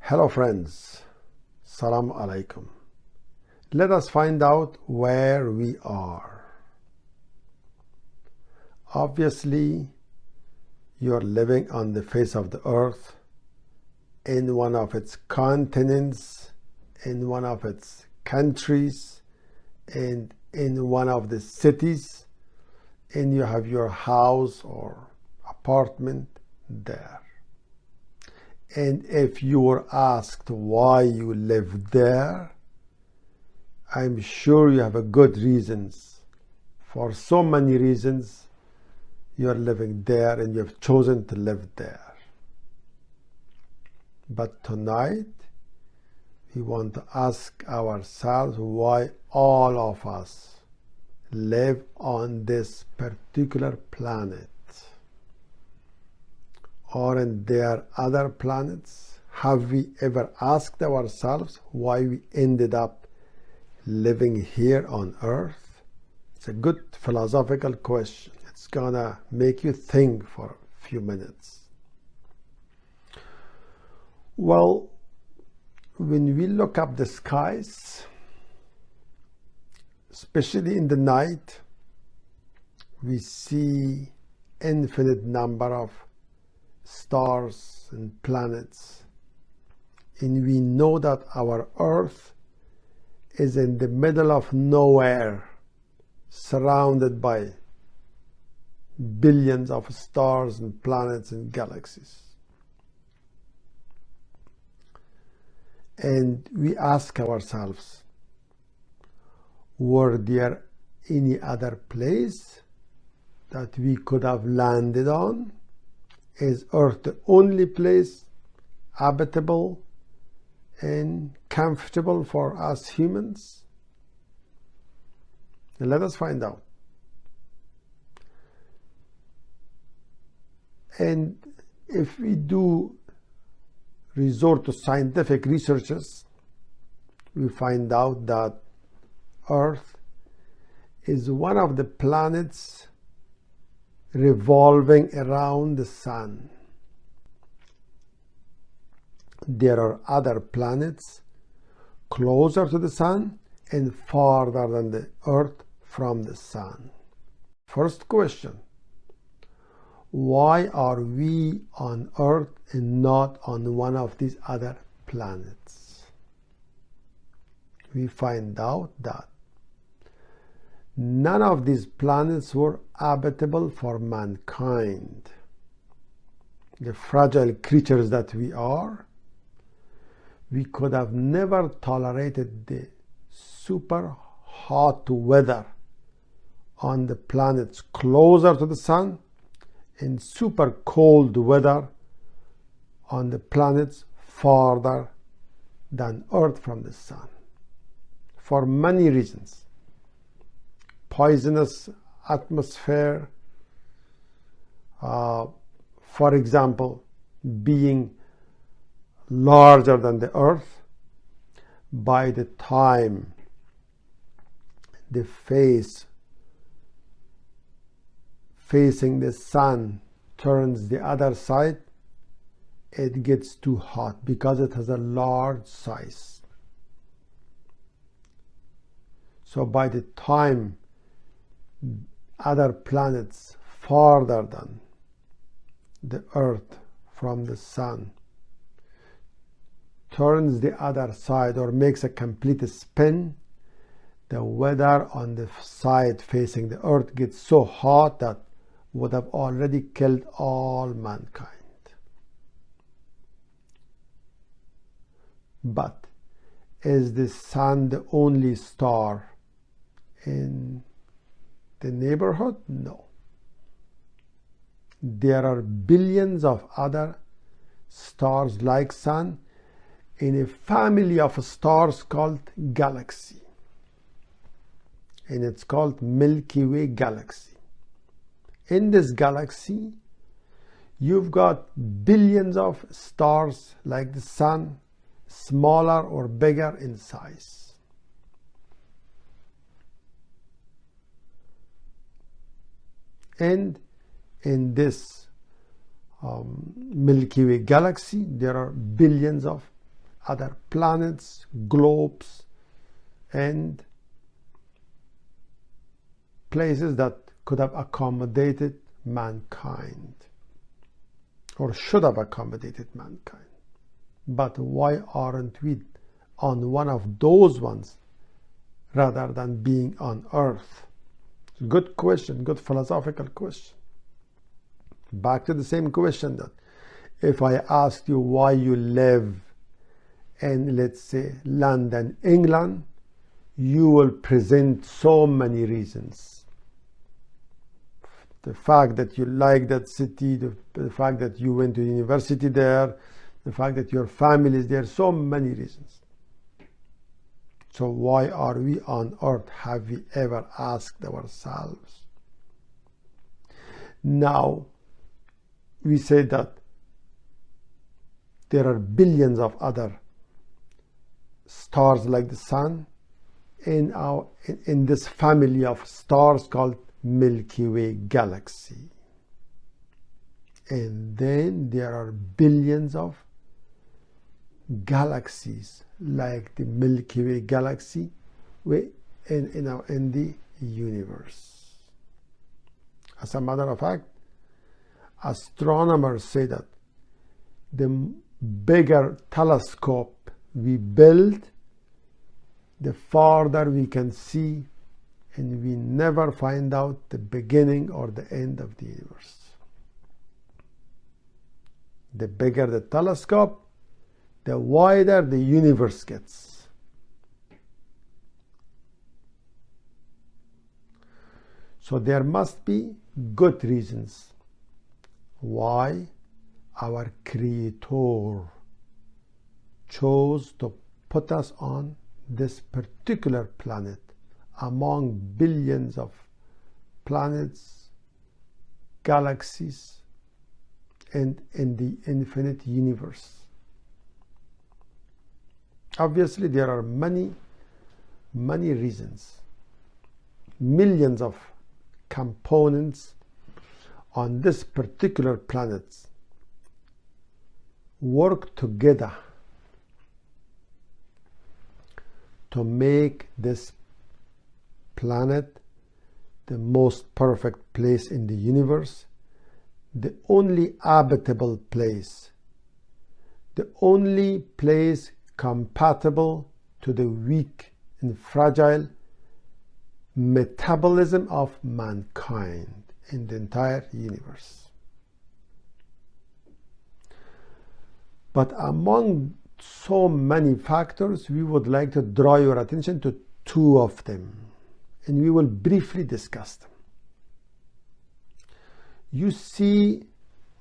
Hello friends, Salam Alaikum. Let us find out where we are. Obviously, you are living on the face of the earth, in one of its continents, in one of its countries, and in one of the cities, and you have your house or apartment there. And if you were asked why you live there, I'm sure you have a good reasons. For so many reasons, you are living there and you have chosen to live there. But tonight, we want to ask ourselves why all of us live on this particular planet. Aren't there other planets? Have we ever asked ourselves why we ended up living here on Earth? It's a good philosophical question. It's gonna make you think for a few minutes. Well, when we look up the skies, especially in the night, we see infinite number of stars and planets, and we know that our Earth is in the middle of nowhere, surrounded by billions of stars and planets and galaxies. And we ask ourselves, were there any other place that we could have landed on? Is Earth the only place habitable and comfortable for us humans? And let us find out. And if we do resort to scientific researches, we find out that Earth is one of the planets revolving around the sun. There are other planets closer to the sun and farther than the Earth from the sun. First question, why are we on Earth and not on one of these other planets? We find out that none of these planets were habitable for mankind. The fragile creatures that we are, we could have never tolerated the super hot weather on the planets closer to the sun and super cold weather on the planets farther than Earth from the sun, for many reasons. Poisonous atmosphere, for example, being larger than the Earth. By the time the face facing the sun turns the other side, it gets too hot because it has a large size. So by the time other planets farther than the Earth from the sun turns the other side or makes a complete spin, the weather on the side facing the Earth gets so hot that would have already killed all mankind. But is the sun the only star in the neighborhood? No. There are billions of other stars like sun in a family of stars called galaxy, and it's called Milky Way galaxy. In this galaxy, you've got billions of stars like the sun, smaller or bigger in size. And in this Milky Way galaxy, there are billions of other planets, globes, and places that could have accommodated mankind or should have accommodated mankind. But why aren't we on one of those ones rather than being on Earth? Good question, good philosophical question. Back to the same question that if I asked you why you live in, let's say, London, England, you will present so many reasons. The fact that you like that city, the fact that you went to university there, the fact that your family is there, so many reasons. So why are we on Earth? Have we ever asked ourselves? Now, we say that there are billions of other stars like the sun in this family of stars called Milky Way galaxy. And then there are billions of galaxies like the Milky Way galaxy in the universe. As a matter of fact, astronomers say that the bigger telescope we build, the farther we can see, and we never find out the beginning or the end of the universe. The bigger the telescope, the wider the universe gets. So there must be good reasons why our Creator chose to put us on this particular planet among billions of planets, galaxies, and in the infinite universe. Obviously, there are many reasons, millions of components on this particular planet work together to make this planet the most perfect place in the universe, the only habitable place, the only place compatible to the weak and fragile metabolism of mankind in the entire universe. But among so many factors, we would like to draw your attention to two of them, and we will briefly discuss them. You see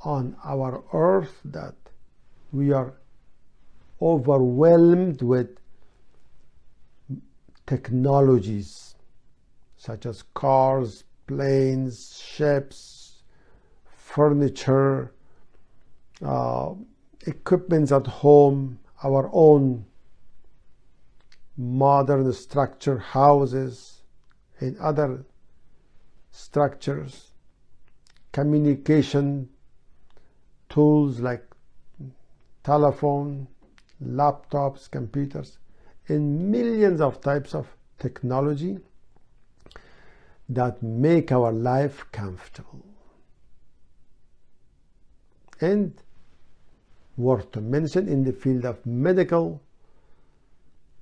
on our earth that we are overwhelmed with technologies such as cars, planes, ships, furniture, equipments at home, our own modern structure, houses and other structures, communication tools like telephone, laptops, computers, and millions of types of technology that make our life comfortable. And worth to mention in the field of medical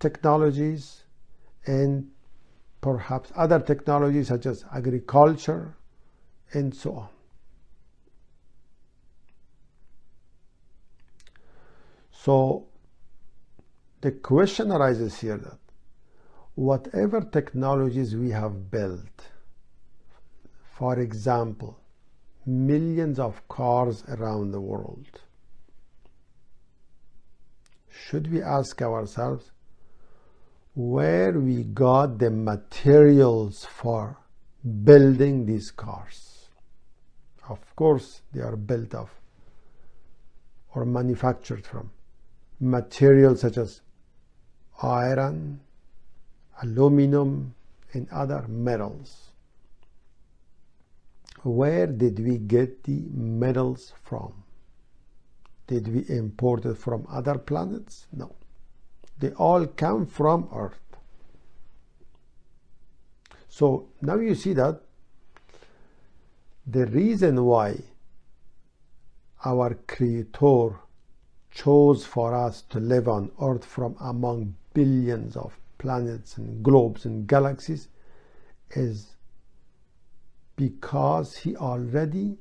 technologies and perhaps other technologies such as agriculture and so on. So the question arises here that whatever technologies we have built, for example, millions of cars around the world, should we ask ourselves where we got the materials for building these cars? Of course, they are built of or manufactured from materials such as iron, aluminum, and other metals. Where did we get the metals from? Did we import it from other planets? No. They all come from earth. So now you see that the reason why our Creator chose for us to live on earth from among billions of planets and globes and galaxies is because He already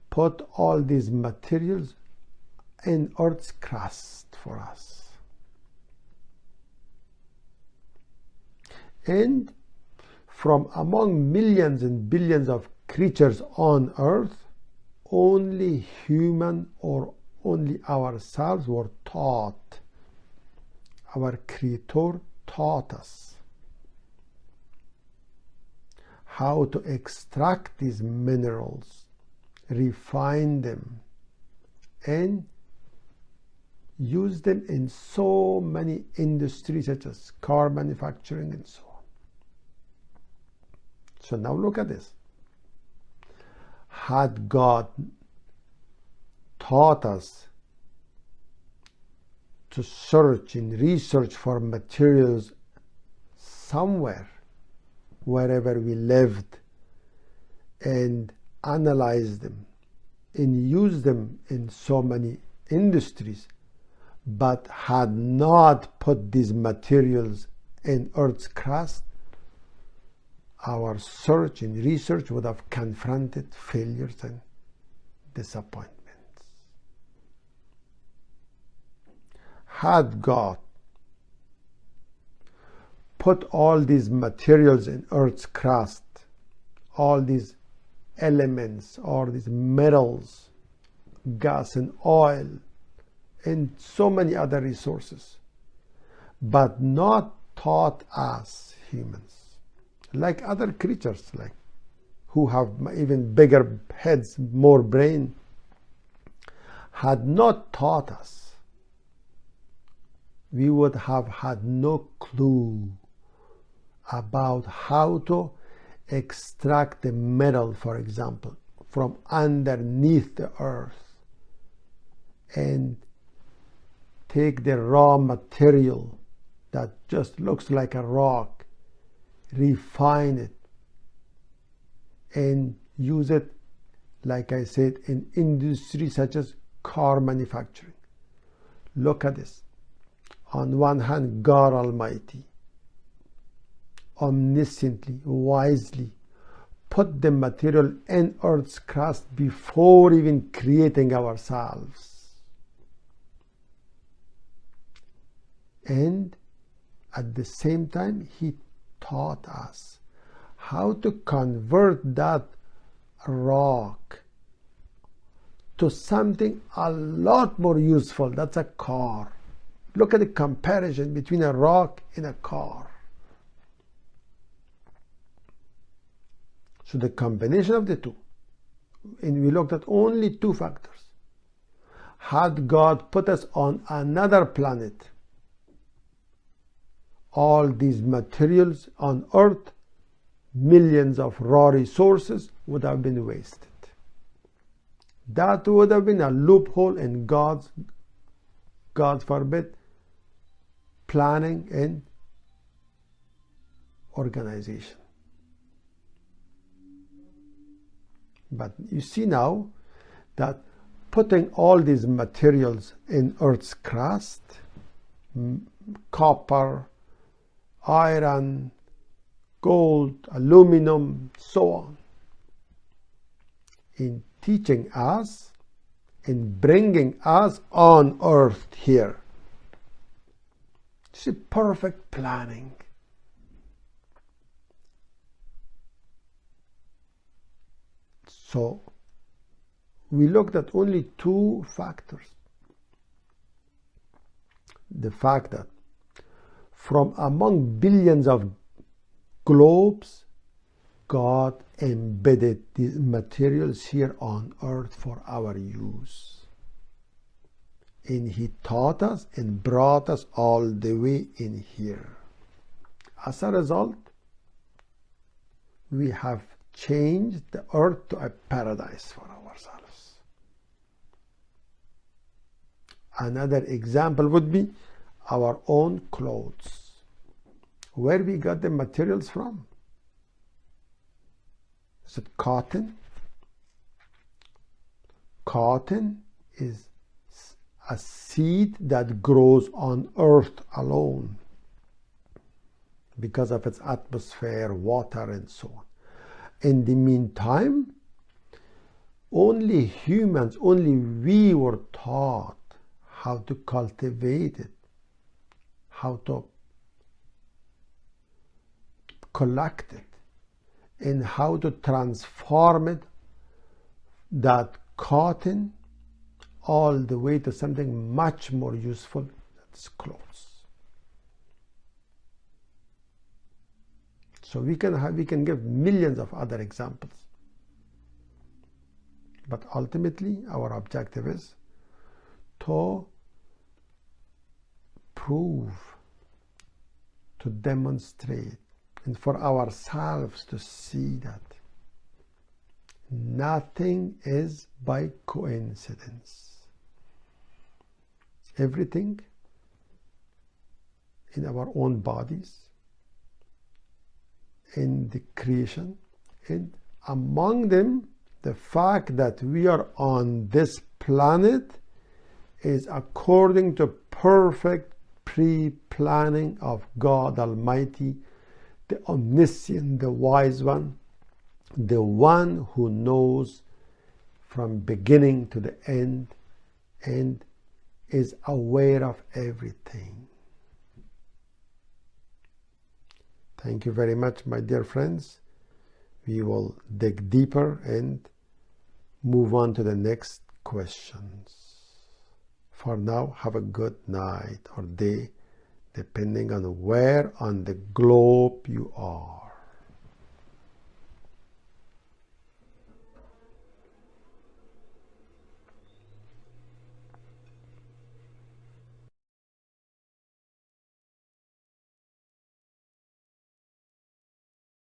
put all these materials in earth's crust for us. And from among millions and billions of creatures on earth, only human or only ourselves were taught. Our Creator taught us how to extract these minerals, refine them, and use them in so many industries such as car manufacturing and so on. So now look at this. Had God taught us to search and research for materials somewhere, wherever we lived, and analyze them and use them in so many industries, but had not put these materials in earth's crust, our search and research would have confronted failures and disappointments. Had God put all these materials in earth's crust, all these elements, all these metals, gas and oil, and so many other resources, but not taught us humans, like other creatures, like who have even bigger heads, more brain, had not taught us, we would have had no clue about how to extract the metal, for example, from underneath the earth and take the raw material that just looks like a rock, refine it, and use it, like I said, in industries such as car manufacturing. Look at this. On one hand, God Almighty omnisciently, wisely put the material in earth's crust before even creating ourselves. And at the same time, He taught us how to convert that rock to something a lot more useful. That's a car. Look at the comparison between a rock and a car. So the combination of the two, and we looked at only two factors. Had God put us on another planet, all these materials on earth, millions of raw resources would have been wasted. That would have been a loophole in God's, God forbid, planning and organization. But you see now that putting all these materials in earth's crust, copper, iron, gold, aluminum, so on, in teaching us, in bringing us on earth here. It's a perfect planning. So we looked at only two factors. The fact that from among billions of globes, God embedded these materials here on earth for our use. And He taught us and brought us all the way in here. As a result, we have changed the earth to a paradise for ourselves. Another example would be our own clothes. Where we got the materials from? Is it cotton? Cotton is a seed that grows on earth alone because of its atmosphere, water, and so on. In the meantime, only humans, only we were taught how to cultivate it, how to collect it, and how to transform it, that cotton, all the way to something much more useful, that's clothes. So we can give millions of other examples. But ultimately, our objective is to prove, to demonstrate, and for ourselves to see that nothing is by coincidence. Everything in our own bodies, in the creation, and among them, the fact that we are on this planet is according to perfect pre-planning of God Almighty, the omniscient, the wise one, the one who knows from beginning to the end and is aware of everything. Thank you very much, my dear friends. We will dig deeper and move on to the next questions. For now, have a good night or day, depending on where on the globe you are.